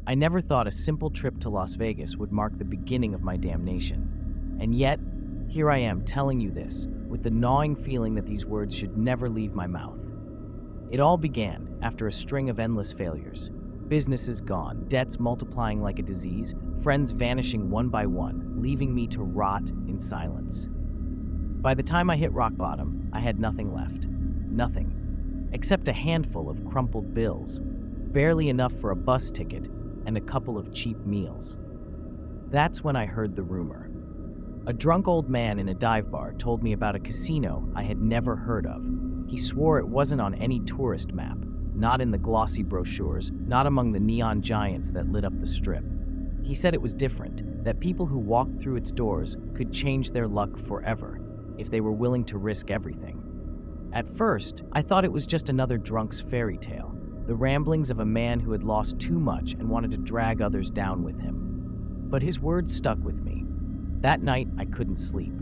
I never thought a simple trip to Las Vegas would mark the beginning of my damnation. And yet, here I am telling you this, with the gnawing feeling that these words should never leave my mouth. It all began after a string of endless failures. Businesses gone, debts multiplying like a disease, friends vanishing one by one, leaving me to rot in silence. By the time I hit rock bottom, I had nothing left. Nothing. Except a handful of crumpled bills, barely enough for a bus ticket and a couple of cheap meals. That's when I heard the rumor. A drunk old man in a dive bar told me about a casino I had never heard of. He swore it wasn't on any tourist map, not in the glossy brochures, not among the neon giants that lit up the strip. He said it was different, that people who walked through its doors could change their luck forever if they were willing to risk everything. At first, I thought it was just another drunk's fairy tale, the ramblings of a man who had lost too much and wanted to drag others down with him. But his words stuck with me. That night, I couldn't sleep.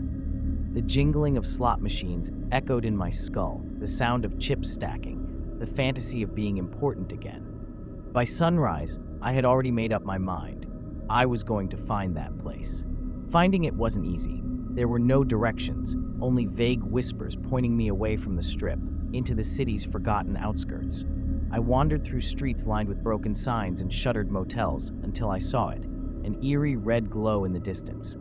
The jingling of slot machines echoed in my skull, the sound of chips stacking, the fantasy of being important again. By sunrise, I had already made up my mind. I was going to find that place. Finding it wasn't easy. There were no directions, only vague whispers pointing me away from the strip, into the city's forgotten outskirts. I wandered through streets lined with broken signs and shuttered motels until I saw it, an eerie red glow in the distance.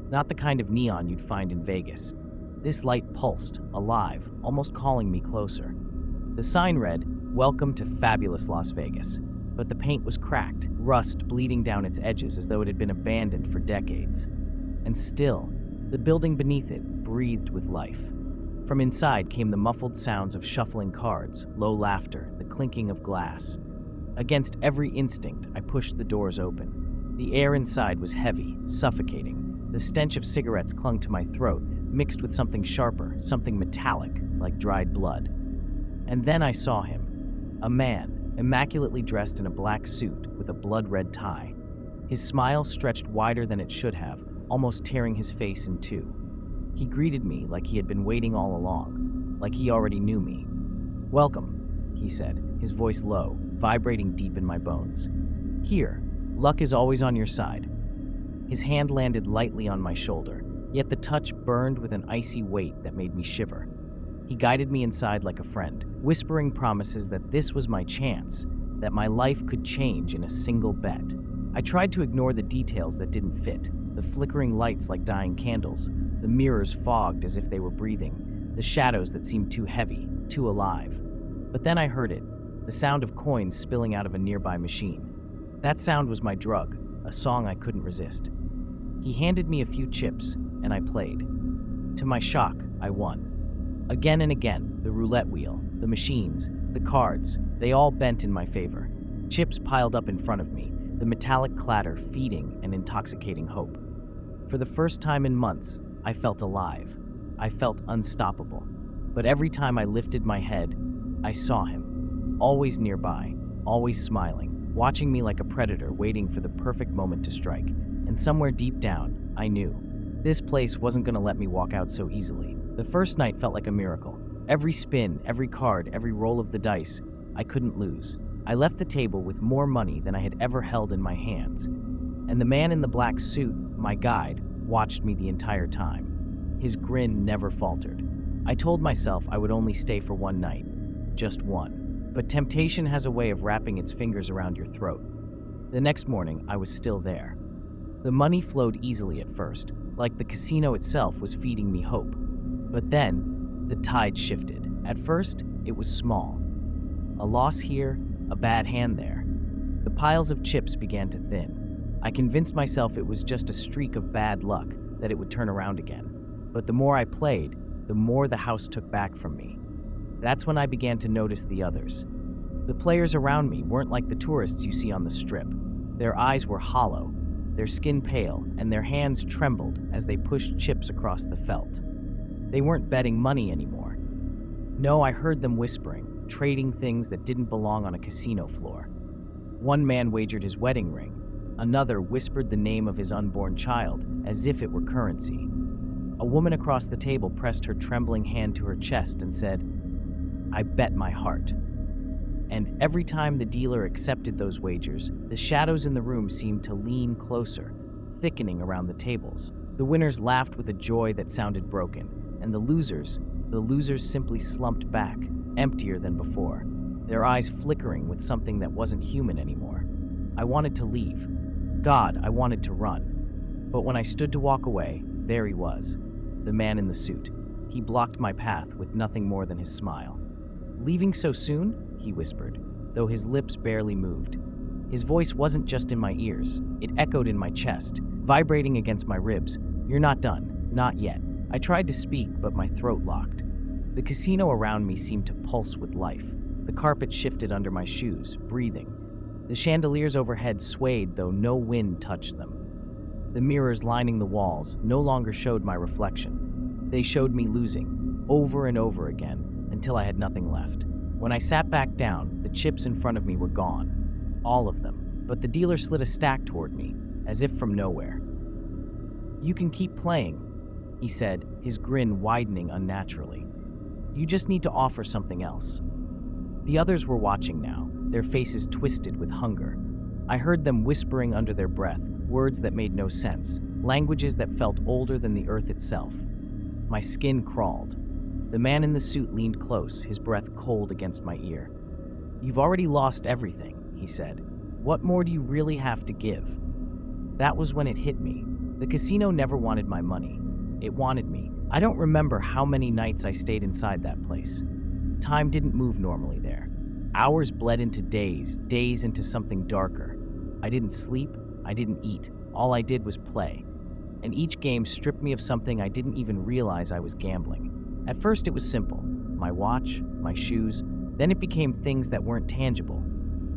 Not the kind of neon you'd find in Vegas. This light pulsed, alive, almost calling me closer. The sign read, "Welcome to fabulous Las Vegas," but the paint was cracked, rust bleeding down its edges as though it had been abandoned for decades. And still, the building beneath it breathed with life. From inside came the muffled sounds of shuffling cards, low laughter, the clinking of glass. Against every instinct, I pushed the doors open. The air inside was heavy, suffocating. The stench of cigarettes clung to my throat, mixed with something sharper, something metallic, like dried blood. And then I saw him. A man, immaculately dressed in a black suit with a blood-red tie. His smile stretched wider than it should have, almost tearing his face in two. He greeted me like he had been waiting all along, like he already knew me. "Welcome," he said, his voice low, vibrating deep in my bones. "Here, luck is always on your side." His hand landed lightly on my shoulder, yet the touch burned with an icy weight that made me shiver. He guided me inside like a friend, whispering promises that this was my chance, that my life could change in a single bet. I tried to ignore the details that didn't fit, the flickering lights like dying candles, the mirrors fogged as if they were breathing, the shadows that seemed too heavy, too alive. But then I heard it, the sound of coins spilling out of a nearby machine. That sound was my drug, a song I couldn't resist. He handed me a few chips, and I played. To my shock, I won. Again and again, the roulette wheel, the machines, the cards, they all bent in my favor. Chips piled up in front of me, the metallic clatter feeding an intoxicating hope. For the first time in months, I felt alive. I felt unstoppable. But every time I lifted my head, I saw him, always nearby, always smiling, watching me like a predator waiting for the perfect moment to strike. And somewhere deep down, I knew this place wasn't going to let me walk out so easily. The first night felt like a miracle. Every spin, every card, every roll of the dice, I couldn't lose. I left the table with more money than I had ever held in my hands. And the man in the black suit, my guide, watched me the entire time. His grin never faltered. I told myself I would only stay for one night. Just one. But temptation has a way of wrapping its fingers around your throat. The next morning, I was still there. The money flowed easily at first, like the casino itself was feeding me hope. But then, the tide shifted. At first, it was small. A loss here, a bad hand there. The piles of chips began to thin. I convinced myself it was just a streak of bad luck, that it would turn around again. But the more I played, the more the house took back from me. That's when I began to notice the others. The players around me weren't like the tourists you see on the strip. Their eyes were hollow, their skin pale, and their hands trembled as they pushed chips across the felt. They weren't betting money anymore. No, I heard them whispering, trading things that didn't belong on a casino floor. One man wagered his wedding ring. Another whispered the name of his unborn child, as if it were currency. A woman across the table pressed her trembling hand to her chest and said, "I bet my heart." And every time the dealer accepted those wagers, the shadows in the room seemed to lean closer, thickening around the tables. The winners laughed with a joy that sounded broken, and the losers simply slumped back, emptier than before, their eyes flickering with something that wasn't human anymore. I wanted to leave. God, I wanted to run. But when I stood to walk away, there he was, the man in the suit. He blocked my path with nothing more than his smile. "Leaving so soon?" he whispered, though his lips barely moved. His voice wasn't just in my ears, it echoed in my chest, vibrating against my ribs. "You're not done. Not yet." I tried to speak, but my throat locked. The casino around me seemed to pulse with life. The carpet shifted under my shoes, breathing. The chandeliers overhead swayed, though no wind touched them. The mirrors lining the walls no longer showed my reflection. They showed me losing, over and over again, until I had nothing left. When I sat back down, the chips in front of me were gone. All of them. But the dealer slid a stack toward me, as if from nowhere. "You can keep playing," he said, his grin widening unnaturally. "You just need to offer something else." The others were watching now, their faces twisted with hunger. I heard them whispering under their breath, words that made no sense, languages that felt older than the earth itself. My skin crawled. The man in the suit leaned close, his breath cold against my ear. "You've already lost everything," he said. "What more do you really have to give?" That was when it hit me. The casino never wanted my money. It wanted me. I don't remember how many nights I stayed inside that place. Time didn't move normally there. Hours bled into days, days into something darker. I didn't sleep, I didn't eat. All I did was play. And each game stripped me of something I didn't even realize I was gambling. At first it was simple. My watch, my shoes. Then it became things that weren't tangible.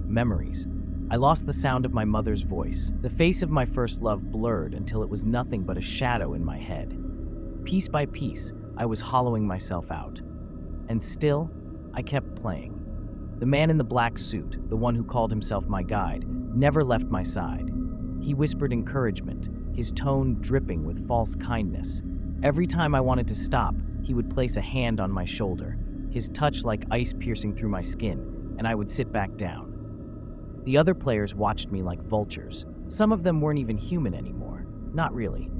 Memories. I lost the sound of my mother's voice. The face of my first love blurred until it was nothing but a shadow in my head. Piece by piece, I was hollowing myself out. And still, I kept playing. The man in the black suit, the one who called himself my guide, never left my side. He whispered encouragement, his tone dripping with false kindness. Every time I wanted to stop, he would place a hand on my shoulder, his touch like ice piercing through my skin, and I would sit back down. The other players watched me like vultures. Some of them weren't even human anymore. Not really.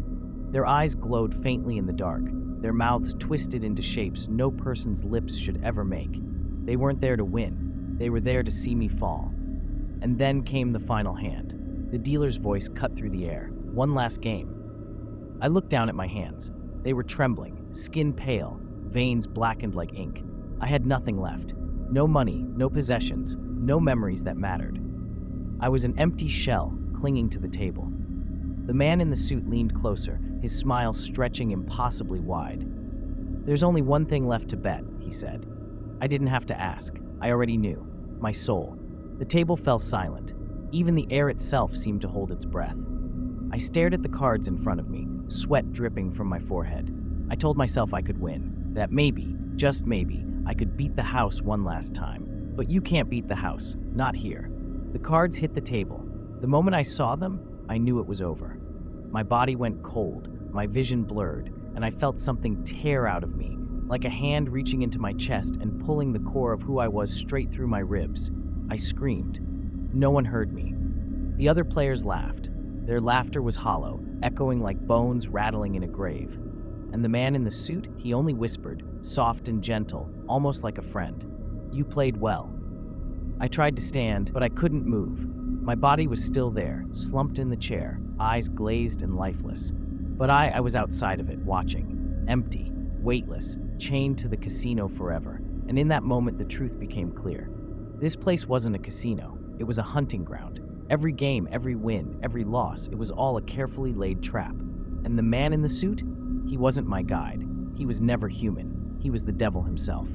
Their eyes glowed faintly in the dark, their mouths twisted into shapes no person's lips should ever make. They weren't there to win. They were there to see me fall. And then came the final hand. The dealer's voice cut through the air. One last game. I looked down at my hands. They were trembling, skin pale, veins blackened like ink. I had nothing left. No money, no possessions, no memories that mattered. I was an empty shell, clinging to the table. The man in the suit leaned closer, his smile stretching impossibly wide. "There's only one thing left to bet," he said. I didn't have to ask. I already knew. My soul. The table fell silent. Even the air itself seemed to hold its breath. I stared at the cards in front of me, sweat dripping from my forehead. I told myself I could win, that maybe, just maybe, I could beat the house one last time. But you can't beat the house, not here. The cards hit the table. The moment I saw them, I knew it was over. My body went cold, my vision blurred, and I felt something tear out of me, like a hand reaching into my chest and pulling the core of who I was straight through my ribs. I screamed. No one heard me. The other players laughed. Their laughter was hollow, echoing like bones rattling in a grave. And the man in the suit, he only whispered, soft and gentle, almost like a friend. "You played well." I tried to stand, but I couldn't move. My body was still there, slumped in the chair, eyes glazed and lifeless. But I was outside of it, watching, empty, weightless, chained to the casino forever. And in that moment, the truth became clear. This place wasn't a casino. It was a hunting ground. Every game, every win, every loss, it was all a carefully laid trap. And the man in the suit? He wasn't my guide. He was never human. He was the devil himself.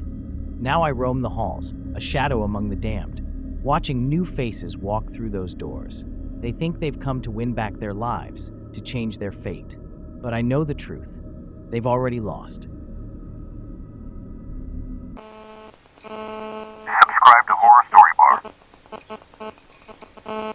Now I roam the halls, a shadow among the damned, watching new faces walk through those doors. They think they've come to win back their lives, to change their fate. But I know the truth. They've already lost. Subscribe to Horror Story Bar.